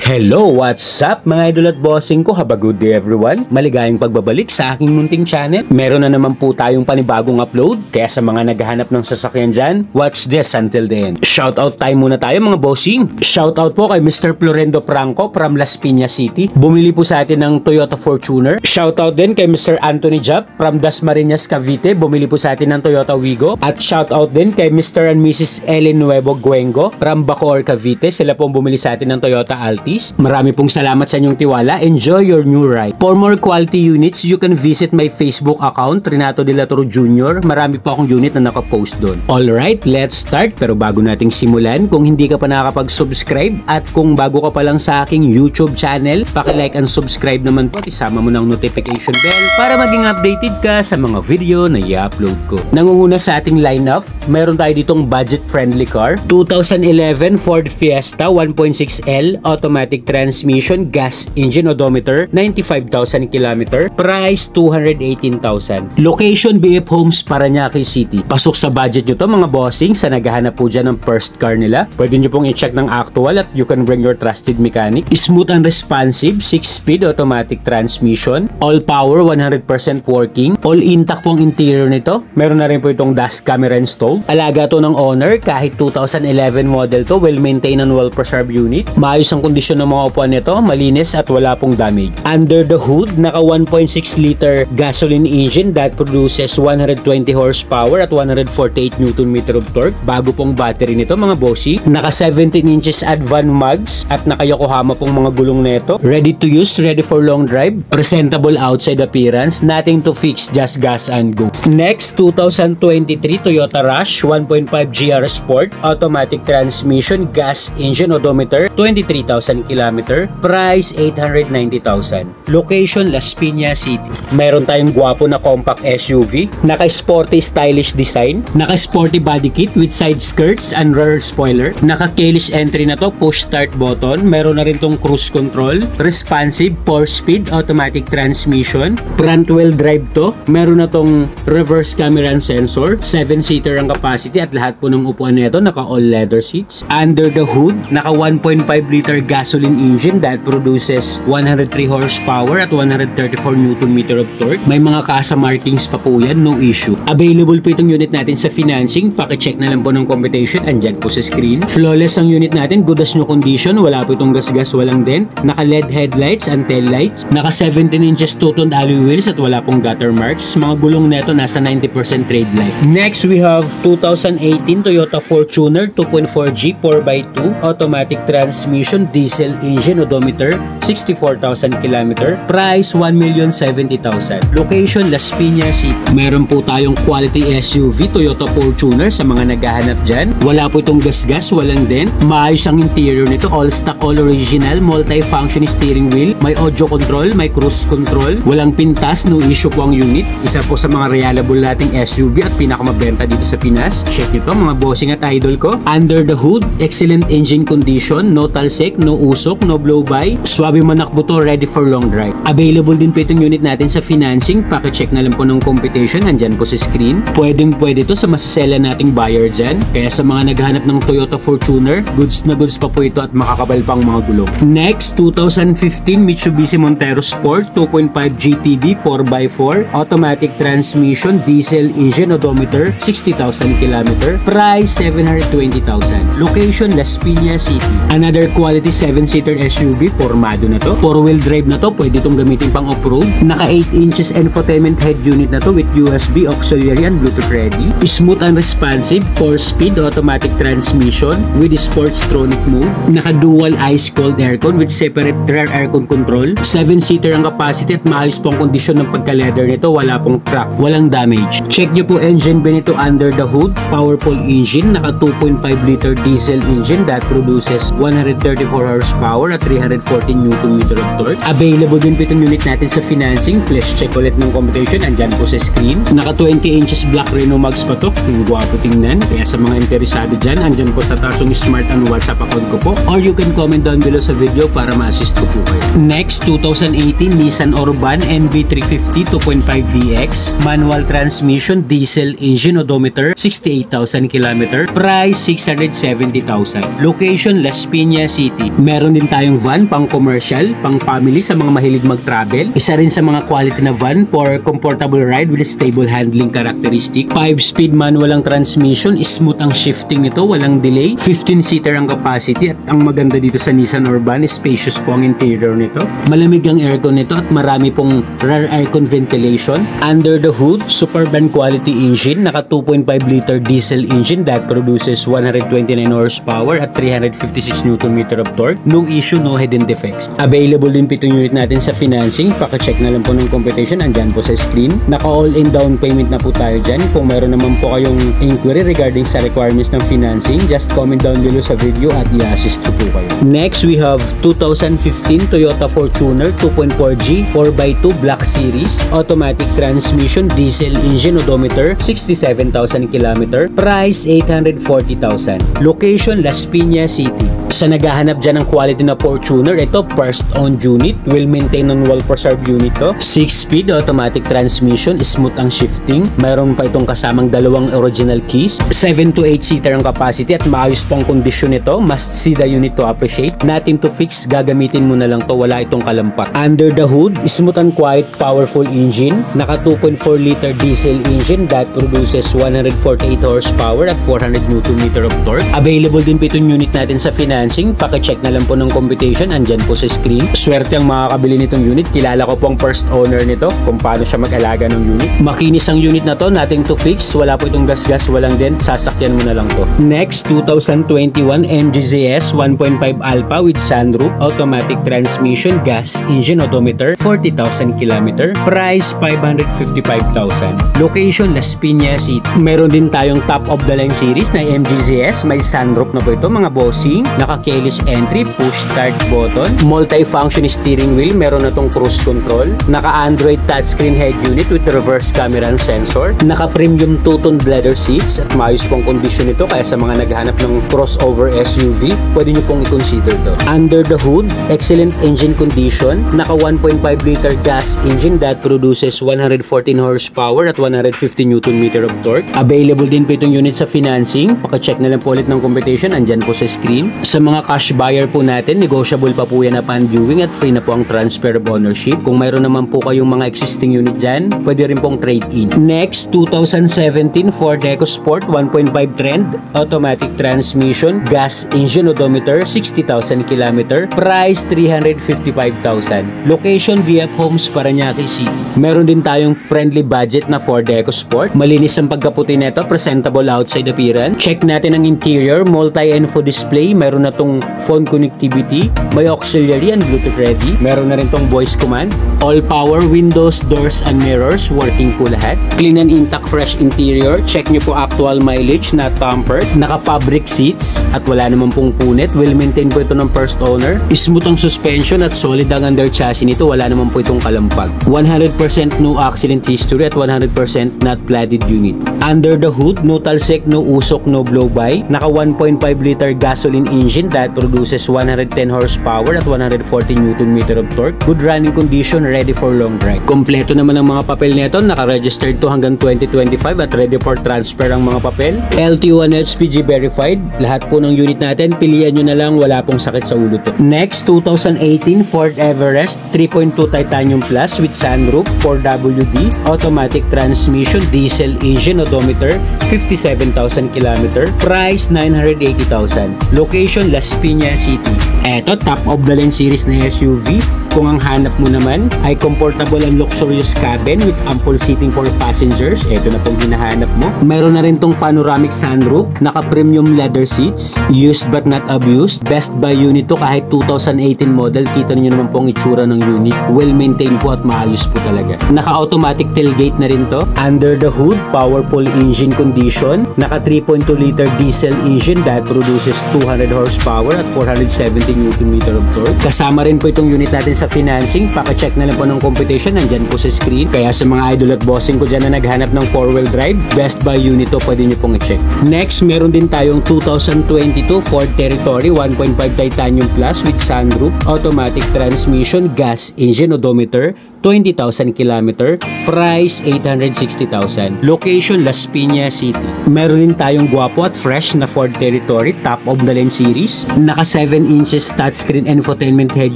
Hello, what's up mga idol at bossing ko? Have a good day everyone. Maligayang pagbabalik sa aking munting channel. Meron na naman po tayong panibagong upload. Kaya sa mga naghahanap ng sasakyan dyan, watch this until the end. Shoutout time muna tayo mga bossing. Shoutout po kay Mr. Florendo Franco from Las Piñas City. Bumili po sa atin ng Toyota Fortuner. Shoutout din kay Mr. Anthony Jap from Dasmariñas, Cavite. Bumili po sa atin ng Toyota Wigo. At shoutout din kay Mr. and Mrs. Ellen Nuevo Guengo from Bacoor, Cavite. Sila po bumili sa atin ng Toyota Altis. Marami pong salamat sa inyong tiwala. Enjoy your new ride. For more quality units, you can visit my Facebook account, Renato De La Toro Jr. Marami po akong unit na nakapost doon. Alright, let's start. Pero bago nating simulan, kung hindi ka pa nakakapag-subscribe at kung bago ka pa lang sa aking YouTube channel, paki-like and subscribe naman po at isama mo ng notification bell para maging updated ka sa mga video na i-upload ko. Nangunguna sa ating lineup, meron tayo ditong budget-friendly car. 2011 Ford Fiesta 1.6L automatic transmission, gas engine, odometer, 95,000 km, price 218,000. Location BF Homes, Parañaque City. Pasok sa budget nyo to mga bossing sa naghahanap po dyan ng first car nila. Pwede nyo pong i-check ng actual at you can bring your trusted mechanic. Smooth and responsive, 6-speed automatic transmission, all power, 100% working, all intact pong interior nito. Meron na rin po itong dash camera installed. Alaga to ng owner kahit 2011 model to, well-maintained and well-preserved unit. Maayos ang kondisyon ng mga upuan nito, malinis at wala pong damage. Under the hood, naka 1.6 liter gasoline engine that produces 120 horsepower at 148 Nm of torque. Bago pong battery nito mga bossy. Naka 17 inches Advan mags at naka Yokohama pong mga gulong nito. Ready to use, ready for long drive. Presentable outside appearance, nothing to fix, just gas and go. Next, 2023 Toyota Rush 1.5 GR Sport automatic transmission, gas engine, odometer, 23,000 km, price 890,000. Location Las Piñas City. Meron tayong gwapo na compact SUV, naka-sporty stylish design, naka-sporty body kit with side skirts and rear spoiler, naka-keyless entry na to, push start button, meron na rin tong cruise control, responsive 4-speed automatic transmission, front wheel drive to, meron na tong reverse camera and sensor, 7-seater ang capacity at lahat po ng upuan nito naka all leather seats. Under the hood, naka 1.5 liter gasoline engine that produces 103 horsepower at 134 Nm of torque. May mga kasa markings pa po yan, no issue. Available po itong unit natin sa financing. Paki-check na lang po ng computation, andyan po sa screen. Flawless ang unit natin, good as new condition, wala po itong gas-gas, walang dent. Naka LED headlights and tail lights. Naka 17 inches two-toned alloy wheels at wala pong gutter marks. Mga gulong neto nasa 90% trade life. Next, we have 2018 Toyota Fortuner 2.4G 4x2 automatic transmission, diesel engine, odometer, 64,000 km, price 1,070,000. Location Las Piñas City. Meron po tayong quality SUV Toyota Fortuner sa mga naghahanap dyan. Wala po itong gas-gas, walang dent. Maayos ang interior nito, all stock, all original, multi-function steering wheel, may audio control, may cruise control, walang pintas, no issue po ang unit. Isa po sa mga reliable nating SUV at pinakamabenta dito sa Pinas. Check ito mga bossing at idol ko. Under the hood, excellent engine condition, no talsik, no usok, no blow-by. Swabe manakbo to, ready for long drive. Available din po itong unit natin sa financing. Paki-check na lang po ng computation, andyan po sa screen. Pwede to sa masasela nating buyer dyan. Kaya sa mga naghahanap ng Toyota Fortuner, goods na goods pa po ito at makakabal pang mga gulong. Next, 2015 Mitsubishi Montero Sport 2.5 GTB 4x4 automatic transmission, diesel engine, odometer, 60,000 km, price 720,000. Location Las Piñas City. Another quality 7-seater SUV, formado na to. 4-wheel drive na to, pwede itong gamitin pang off-road. Naka 8 inches infotainment head unit na to with USB, auxiliary and Bluetooth ready. Smooth and responsive, 4-speed automatic transmission with Sportstronic mode. Naka dual ice cold aircon with separate rear aircon control. 7-seater ang capacity at maayos pong kondisyon ng pagka-leather nito, wala pong crack, walang damage. Check nyo po engine bay nito under the hood, powerful engine, naka 2.5 liter diesel engine that produces 134 horsepower at 314 Nm of torque. Available din po itong unit natin sa financing. Please check ulit ng computation, andyan po sa screen. Naka 20 inches black Renault Mags pa to, yung gwapo tingnan. Kaya sa mga interesado dyan, andyan po sa tasong smart and WhatsApp account ko po, or you can comment down below sa video para ma-assist ko po kayo. Next, 2018 Nissan Orban NV350 2.5VX manual transmission, diesel engine, odometer, 68,000 km, price 670,000. Location Las Piñas City. Meron din tayong van pang commercial, pang family sa mga mahilig mag-travel. Isa rin sa mga quality na van for comfortable ride with stable handling characteristic. 5-speed manual ang transmission, smooth ang shifting nito, walang delay. 15-seater ang capacity at ang maganda dito sa Nissan Urban, spacious po ang interior nito. Malamig ang aircon nito at marami pong rear aircon ventilation. Under the hood, super van quality engine, naka 2.5 liter diesel engine that produces 129 horsepower at 356 Nm of torque. No issue, no hidden defects. Available din po itong unit natin sa financing. Paka-check na lang po ng competition, andyan po sa screen. Naka all-in down payment na po tayo dyan. Kung meron naman po kayong inquiry regarding sa requirements ng financing, just comment down below sa video at i-assist ko po kayo. Next, we have 2015 Toyota Fortuner 2.4G 4x2 Black Series, automatic transmission, diesel engine, odometer 67,000 km, price 840,000. Location, Las Piñas City. Sa naghahanap dyan ng quality na Fortuner, ito first owned unit, well maintained on well preserved unit to. 6-speed automatic transmission, smooth ang shifting. Mayroon pa itong kasamang dalawang original keys. 7 to 8 seater ang capacity at maayos pong kondisyon nito. Must see the unit to appreciate. Nothing to fix, gagamitin mo na lang to, wala itong kalampak. Under the hood, smooth and quiet, powerful engine. Naka 2.4 liter diesel engine that produces 148 horsepower at 400 Nm of torque. Available din po itong unit natin sa financing. Paki-check na lang po ng computation, andyan po sa screen. Swerte ang makakabili nitong unit. Kilala ko pong first owner nito kung paano siya mag-alaga ng unit. Makinis ang unit na to, nothing to fix. Wala po itong gas-gas, walang dent. Sasakyan mo na lang to. Next, 2021 MG ZS 1.5 Alpha with sunroof, automatic transmission, gas engine, odometer 40,000 km, price 555,000. Location, Las Piñas City. Meron din tayong top of the line series na MG ZS. May sunroof na po ito mga bossing. Naka-keyless entry, push start button, multi-function steering wheel, meron na tong cruise control, naka-Android touchscreen head unit with reverse camera and sensor, naka-premium two-toned leather seats at maayos pong kondisyon nito kaya sa mga naghahanap ng crossover SUV, pwede nyo pong i-consider to. Under the hood, excellent engine condition, naka 1.5 liter gas engine that produces 114 horsepower at 150 Nm of torque. Available din po itong unit sa financing. Paka-check na lang po ulit ng competition, andyan po sa screen. Sa mga cash buyer po natin, negotiable pa po yan upon viewing at free na po ang transfer of ownership. Kung mayroon naman po kayong mga existing unit dyan, pwede rin pong trade-in. Next, 2017 Ford EcoSport 1.5 Trend, automatic transmission, gas engine, odometer 60,000 km, price 355,000. Location, BF Homes, Parañaque City. Meron din tayong friendly budget na Ford EcoSport. Malinis ang pagkaputi nito, presentable outside appearance. Check natin ang interior, multi-info display, meron na tong phone connectivity, may auxiliary and Bluetooth ready, meron na rin tong voice command, all power, windows, doors and mirrors, working po lahat. Clean and intact, fresh interior. Check nyo po actual mileage, not tampered. Naka-fabric seats at wala naman pong punit. Well maintained po ito ng first owner. Smooth ang suspension at solid ang under chassis nito, wala naman po itong kalampag. 100% no accident history at 100% not flooded unit. Under the hood, no talsek, no usok, no blow-by. Naka 1.5 liter gasoline engine that produces 110 horsepower at 140 Nm of torque. Good running condition, ready for long drive. Kompleto naman ang mga papel nito, naka-registered to hanggang 2025 at ready for transfer ang mga papel. LTO and HPG verified. Lahat po ng unit natin, pilihan nyo na lang, wala pong sakit sa ulo to. Next, 2018 Ford Everest 3.2 Titanium Plus with sunroof, 4WD, automatic transmission, diesel engine, odometer 57,000 km, price 980,000. Location, Las Piñas City. Eto, top of the line series na SUV. Kung ang hanap mo naman ay comfortable and luxurious cabin with ample seating for passengers, eto na pong hinahanap mo. Meron na rin tong panoramic sunroof, naka-premium leather seats, used but not abused. Best buy unit to kahit 2018 model. Kita niyo naman pong itsura ng unit. Well maintained po at maayos po talaga. Naka-automatic tailgate na rin to. Under the hood, powerful engine condition. Naka 3.2 liter diesel engine that produces 200 horsepower at 470 Nm of torque. Kasama rin po itong unit natin sa financing. Paka-check na lang po ng competition, nandyan po sa screen. Kaya sa mga idol at bossing ko dyan na naghanap ng 4-wheel drive, best buy unit to, pwede nyo pong i-check. Next, meron din tayong 2022 Ford Territory 1.5 Titanium Plus with sunroof, automatic transmission, gas engine, odometer 20,000 km. Price 860,000. Location Las Piñas City. Meron din tayong gwapo at fresh na Ford Territory top of the line series. Naka 7 inches touchscreen infotainment head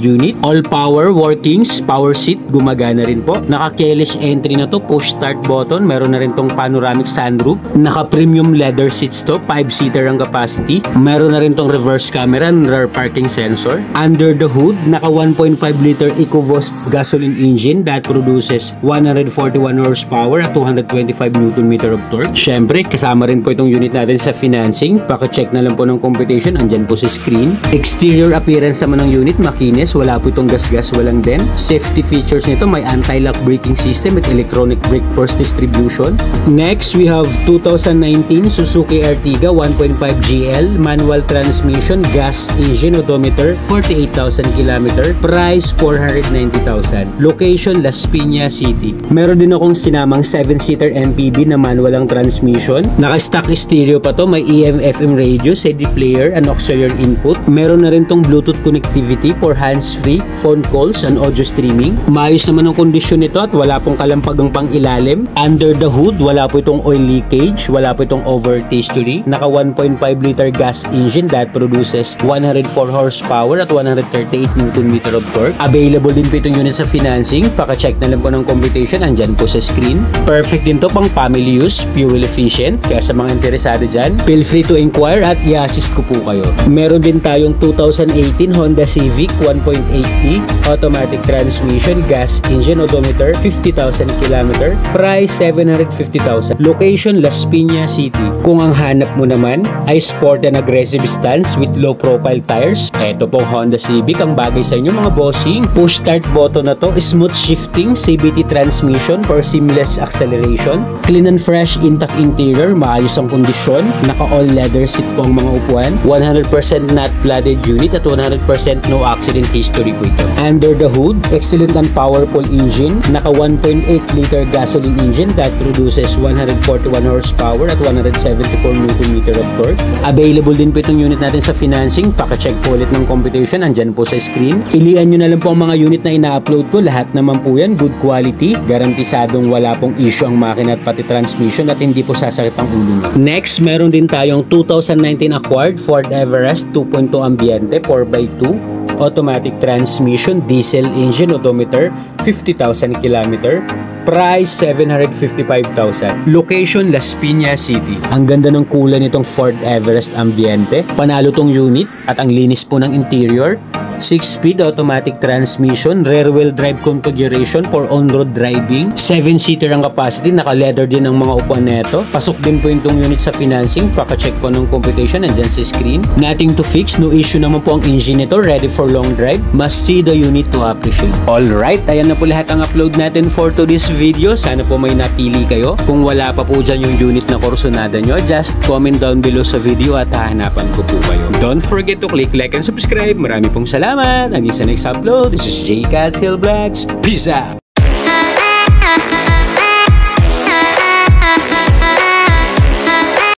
unit. All power workings, power seat, gumagana rin po. Naka keyless entry na to, push start button. Meron na rin tong panoramic sunroof. Naka premium leather seats to, 5-seater ang capacity. Meron na rin tong reverse camera and rear parking sensor. Under the hood, naka 1.5 liter EcoBoost gasoline engine that produces 141 horsepower at 225 Nm of torque. Syempre, kasama rin po itong unit natin sa financing. Paka-check na lang po ng computation, andyan po sa screen. Exterior appearance naman ng unit, makinis. Wala po itong gas-gas, walang dent. Safety features nito, may anti-lock braking system at electronic brake force distribution. Next, we have 2019 Suzuki Ertiga 1.5 GL, manual transmission, gas engine, odometer, 48,000 km. Price 490,000. Location Las Piñas City. Meron din akong sinamang 7-seater MPV na manual ang transmission. Naka-stock stereo pa to, may AM/FM radio, CD player, and auxiliary input. Meron na rin tong Bluetooth connectivity for hands-free, phone calls, and audio streaming. Maayos naman ang kondisyon nito at wala pong kalampagang pang ilalim. Under the hood, wala po itong oil leakage, wala po itong overheat history. Naka 1.5 liter gas engine that produces 104 horsepower at 138 Nm of torque. Available din po itong unit sa financing. Paka-check na lang po ng computation, andyan po sa screen. Perfect din to pang family use, fuel efficient. Kaya sa mga interesado dyan, feel free to inquire at i-assist ko po kayo. Meron din tayong 2018 Honda Civic 1.8e, automatic transmission, gas engine, odometer, 50,000 km. Price 750,000. Location Las Piñas City. Kung ang hanap mo naman ay sport and aggressive stance with low profile tires, eto pong Honda Civic ang bagay sa inyo mga bossing. Push start button na to, smooth shifting, CVT transmission for seamless acceleration, clean and fresh intact interior, maayos ang kondisyon, naka all leather seat po ang mga upuan, 100% not flooded unit at 100% no accident history po ito. Under the hood, excellent and powerful engine, naka 1.8 liter gasoline engine that produces 141 horsepower at 174 Nm of torque. Available din po itong unit natin sa financing. Paka-check po ulit ng computation, andyan po sa screen. Pilian nyo na lang po ang mga unit na ina-upload ko. Lahat naman po yan good quality, garantisadong wala pong issue ang makina at pati transmission at hindi po sasakit ang ulo nyo. Next, meron din tayong 2019 acquired Ford Everest 2.2 Ambiente 4x2, automatic transmission, diesel engine, odometer, 50,000 km. Price 755,000. Location Las Piñas City. Ang ganda ng kulay nitong Ford Everest Ambiente. Panalo tong unit at ang linis po ng interior. 6-speed automatic transmission, rear wheel drive configuration for on-road driving. 7-seater ang capacity, naka-leather din ang mga upuan nito. Pasok din po itong unit sa financing. Paka-check po ng computation, andyan sa screen. Nothing to fix, no issue naman po ang engine nito, ready for long drive. Must see the unit to appreciate. Alright, ayan na po lahat ang upload natin for today's video. Sana po may napili kayo. Kung wala pa po dyan yung unit na kursunada nyo, just comment down below sa video at hahanapan ko po kayo. Don't forget to click like and subscribe. Marami pong salamat. Hanggang sa next upload, this is J. Catskill Vlogs. Peace out!